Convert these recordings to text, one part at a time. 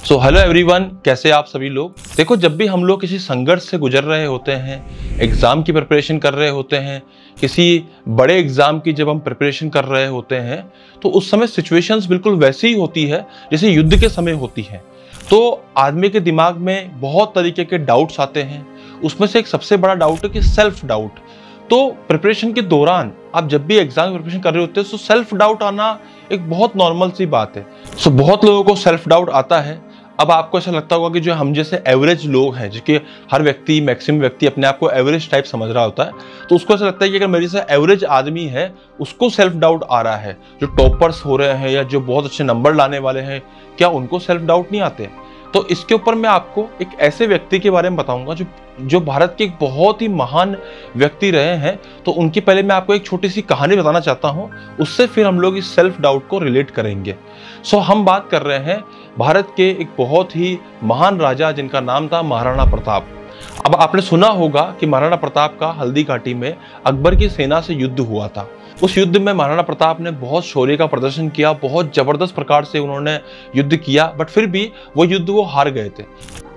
So hello everyone, कैसे आप सभी लोग। देखो, जब भी हम लोग किसी संघर्ष से गुजर रहे होते हैं, एग्ज़ाम की प्रिपरेशन कर रहे होते हैं, किसी बड़े एग्ज़ाम की जब हम प्रिपरेशन कर रहे होते हैं, तो उस समय सिचुएशंस बिल्कुल वैसी ही होती है जैसे युद्ध के समय होती है। तो आदमी के दिमाग में बहुत तरीके के डाउट्स आते हैं। उसमें से एक सबसे बड़ा डाउट है कि सेल्फ डाउट। तो प्रिपरेशन के दौरान आप जब भी एग्जाम की प्रिपरेशन कर रहे होते हैं तो सेल्फ डाउट आना एक बहुत नॉर्मल सी बात है। सो बहुत लोगों को सेल्फ डाउट आता है। अब आपको ऐसा लगता होगा कि जो हम जैसे एवरेज लोग हैं, जिसके हर व्यक्ति मैक्सिमम व्यक्ति अपने आप को एवरेज टाइप समझ रहा होता है, तो उसको ऐसा लगता है कि अगर मेरे जैसा एवरेज आदमी है उसको सेल्फ डाउट आ रहा है। जो टॉपर्स हो रहे हैं या जो बहुत अच्छे नंबर लाने वाले हैं, क्या उनको सेल्फ डाउट नहीं आते? तो इसके ऊपर मैं आपको एक ऐसे व्यक्ति के बारे में बताऊंगा जो भारत के एक बहुत ही महान व्यक्ति रहे हैं। तो उनकी पहले मैं आपको एक छोटी सी कहानी बताना चाहता हूं, उससे फिर हम लोग इस सेल्फ डाउट को रिलेट करेंगे। सो हम बात कर रहे हैं भारत के एक बहुत ही महान राजा जिनका नाम था महाराणा प्रताप। अब आपने सुना होगा कि महाराणा प्रताप का हल्दी घाटी में अकबर की सेना से युद्ध हुआ था। उस युद्ध में महाराणा प्रताप ने बहुत शौर्य का प्रदर्शन किया, बहुत जबरदस्त प्रकार से उन्होंने युद्ध किया, बट फिर भी वो युद्ध वो हार गए थे।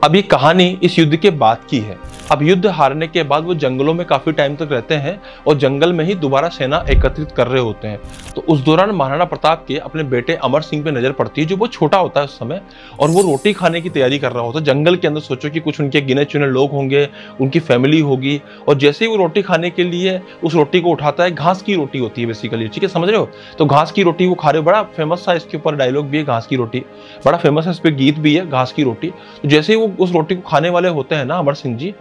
अब ये कहानी इस युद्ध के बाद की है। अब युद्ध हारने के बाद वो जंगलों में काफी टाइम तक रहते हैं और जंगल में ही दोबारा सेना एकत्रित कर रहे होते हैं। तो उस दौरान महाराणा प्रताप के अपने बेटे अमर सिंह पे नजर पड़ती है, जो बहुत छोटा होता है उस समय, और वो रोटी खाने की तैयारी कर रहा होता है जंगल के अंदर। सोचो कि कुछ उनके गिने चुने लोग होंगे, उनकी फैमिली होगी, और जैसे ही वो रोटी खाने के लिए उस रोटी को उठाता है, घास की रोटी होती है बेसिकली, ठीक है, समझ रहे हो? तो घास की रोटी वो खा रहे हो। बड़ा फेमस सा इसके ऊपर डायलॉग भी है, घास की रोटी, बड़ा फेमस है, इस पर गीत भी है, घास की रोटी। तो जैसे ही वो उस रोटी को खाने वाले होते हैं ना अमर सिंह जी,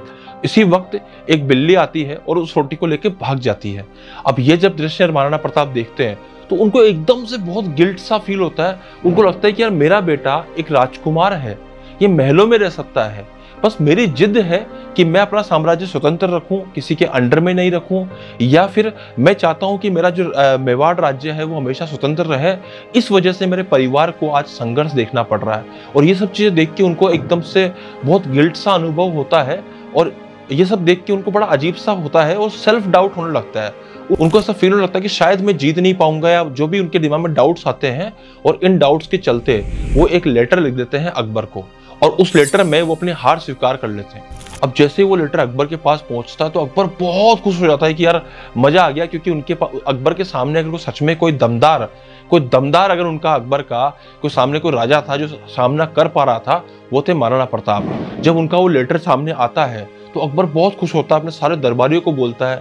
इसी वक्त एक बिल्ली आती है और उस रोटी को लेकर भाग जाती है। अब ये जब दृश्य महाराणा प्रताप देखते हैं तो उनको एकदम से बहुत गिल्ट सा फील होता है। उनको लगता है कि यार, मेरा बेटा एक राजकुमार है, ये महलों में रह सकता है, बस मेरी जिद है कि मैं अपना साम्राज्य स्वतंत्र रखूं, किसी के अंडर में नहीं रखूं, या फिर मैं चाहता हूं कि मेरा जो मेवाड़ राज्य है वो हमेशा स्वतंत्र रहे। इस वजह से मेरे परिवार को आज संघर्ष देखना पड़ रहा है। और ये सब चीजें देख के उनको एकदम से बहुत गिल्ट सा अनुभव होता है, और ये सब देख के उनको बड़ा अजीब सा होता है और सेल्फ डाउट होने लगता है। उनको ऐसा फील होने लगता है कि शायद मैं जीत नहीं पाऊंगा, या जो भी उनके दिमाग में डाउट्स आते हैं। और इन डाउट्स के चलते वो एक लेटर लिख देते हैं अकबर को, और उस लेटर में वो अपनी हार स्वीकार कर लेते हैं। अब जैसे वो लेटर अकबर के पास पहुंचता है तो अकबर बहुत खुश हो जाता है कि यार मजा आ गया, क्योंकि उनके अकबर के सामने अगर सच में कोई दमदार अगर उनका अकबर का कोई सामने कोई राजा था जो सामना कर पा रहा था, वो थे महाराणा प्रताप। जब उनका वो लेटर सामने आता है तो अकबर बहुत खुश होता है, अपने सारे दरबारियों को बोलता है।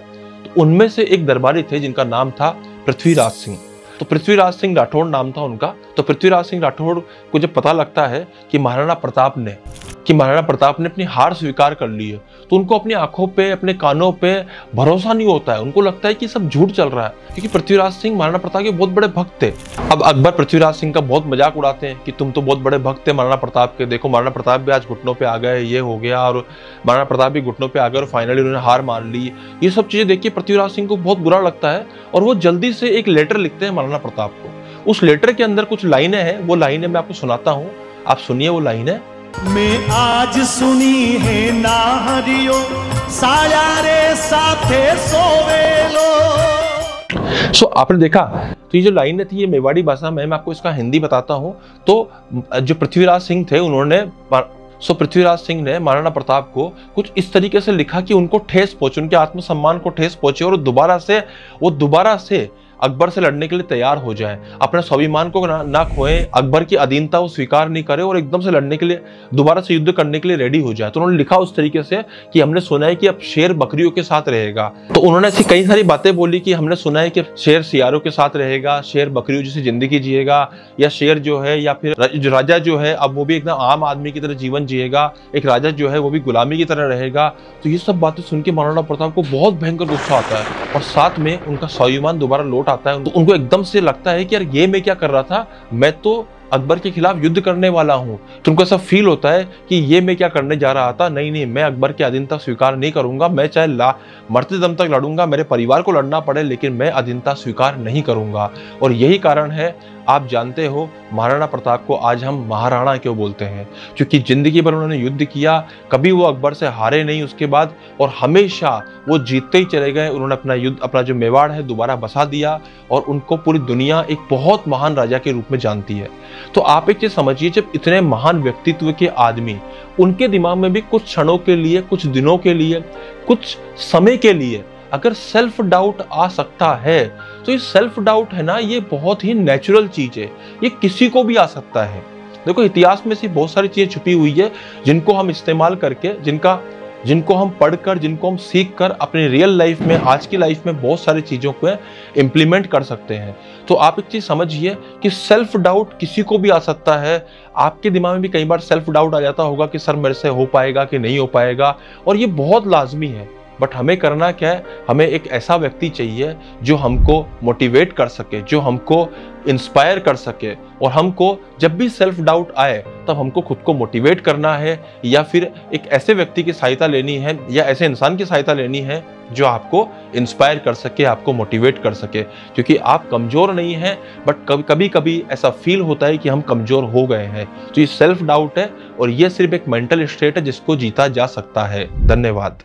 तो उनमें से एक दरबारी थे जिनका नाम था पृथ्वीराज सिंह। तो पृथ्वीराज सिंह राठौड़ नाम था उनका। तो पृथ्वीराज सिंह राठौड़ को जब पता लगता है कि महाराणा प्रताप ने अपनी हार स्वीकार कर ली है, तो उनको अपनी आंखों पे, अपने कानों पे भरोसा नहीं होता है। उनको लगता है कि सब झूठ चल रहा है, क्योंकि पृथ्वीराज सिंह महाराणा प्रताप के बहुत बड़े भक्त थे। अब अकबर पृथ्वीराज सिंह का बहुत मजाक उड़ाते हैं कि तुम तो बहुत बड़े भक्त थे महाराणा प्रताप के, देखो महाराणा प्रताप भी आज घुटनों पे आ गए, ये हो गया, और महाराणा प्रताप भी घुटनों पे आ गए और फाइनली उन्होंने हार मान ली। ये सब चीजें देख के पृथ्वीराज सिंह को बहुत बुरा लगता है, और वो जल्दी से एक लेटर लिखते हैं महाराणा प्रताप को। उस लेटर के अंदर कुछ लाइनें हैं, वो लाइनें मैं आपको सुनाता हूँ, आप सुनिए वो लाइनें। मैं आज सुनी है ना हरियो साया रे साथे सोवेलो। सो आपने देखा, तो ये जो लाइनें थी ये मेवाड़ी भाषा में, मैं आपको इसका हिंदी बताता हूँ। तो जो पृथ्वीराज सिंह थे पृथ्वीराज सिंह ने महाराणा प्रताप को कुछ इस तरीके से लिखा कि उनको ठेस पहुंचे, उनके आत्मसम्मान को ठेस पहुंचे, और वो दोबारा से अकबर से लड़ने के लिए तैयार हो जाए, अपने स्वाभिमान को ना खोए, अकबर की अधीनता वो स्वीकार नहीं करे, और एकदम से लड़ने के लिए, दोबारा से युद्ध करने के लिए रेडी हो जाए। तो उन्होंने लिखा उस तरीके से कि हमने सुना है कि अब शेर बकरियों के साथ रहेगा। तो उन्होंने ऐसी कई सारी बातें बोली कि हमने सुना है कि शेर सियारों के साथ रहेगा, शेर बकरियों जैसी जिंदगी जिएगा, या शेर जो है, या फिर राजा जो है अब वो भी एकदम आम आदमी की तरह जीवन जिएगा, एक राजा जो है वो भी गुलामी की तरह रहेगा। तो ये सब बातें सुन के महाराणा प्रताप को बहुत भयंकर गुस्सा आता है, और साथ में उनका स्वाभिमान दोबारा लौट आता है। तो उनको एकदम से लगता है कि यार, ये मैं क्या कर रहा था, मैं तो अकबर के खिलाफ युद्ध करने वाला हूं। तो उनको ऐसा फील होता है कि ये मैं क्या करने जा रहा था, नहीं, मैं अकबर की अधीनता स्वीकार नहीं करूंगा, मैं चाहे मरते दम तक लड़ूंगा, मेरे परिवार को लड़ना पड़े, लेकिन मैं अधीनता स्वीकार नहीं करूंगा। और यही कारण है आप जानते हो महाराणा प्रताप को आज हम महाराणा क्यों बोलते हैं, क्योंकि जिंदगी भर उन्होंने युद्ध किया, कभी वो अकबर से हारे नहीं उसके बाद, और हमेशा वो जीतते ही चले गए। उन्होंने अपना जो मेवाड़ है दोबारा बसा दिया, और उनको पूरी दुनिया एक बहुत महान राजा के रूप में जानती है। तो आप एक चीज समझिए, जब इतने महान व्यक्तित्व के आदमी, उनके दिमाग में भी कुछ क्षणों के लिए, कुछ दिनों के लिए, कुछ समय के लिए अगर सेल्फ डाउट आ सकता है, तो ये सेल्फ डाउट है ना, ये बहुत ही नेचुरल चीज है, ये किसी को भी आ सकता है। देखो इतिहास में से बहुत सारी चीजें छुपी हुई है जिनको हम इस्तेमाल करके, जिनको हम पढ़कर, जिनको हम सीख कर अपनी रियल लाइफ में, आज की लाइफ में बहुत सारी चीजों को इम्प्लीमेंट कर सकते हैं। तो आप एक चीज समझिए कि सेल्फ डाउट किसी को भी आ सकता है। आपके दिमाग में भी कई बार सेल्फ डाउट आ जाता होगा कि सर मेरे से हो पाएगा कि नहीं हो पाएगा, और ये बहुत लाजमी है। बट हमें करना क्या है, हमें एक ऐसा व्यक्ति चाहिए जो हमको मोटिवेट कर सके, जो हमको इंस्पायर कर सके, और हमको जब भी सेल्फ डाउट आए तब हमको खुद को मोटिवेट करना है, या फिर एक ऐसे व्यक्ति की सहायता लेनी है, या ऐसे इंसान की सहायता लेनी है जो आपको इंस्पायर कर सके, आपको मोटिवेट कर सके। क्योंकि आप कमजोर नहीं हैं, बट कभी कभी ऐसा फील होता है कि हम कमजोर हो गए हैं। तो ये सेल्फ डाउट है, और ये सिर्फ एक मेंटल स्टेट है जिसको जीता जा सकता है। धन्यवाद।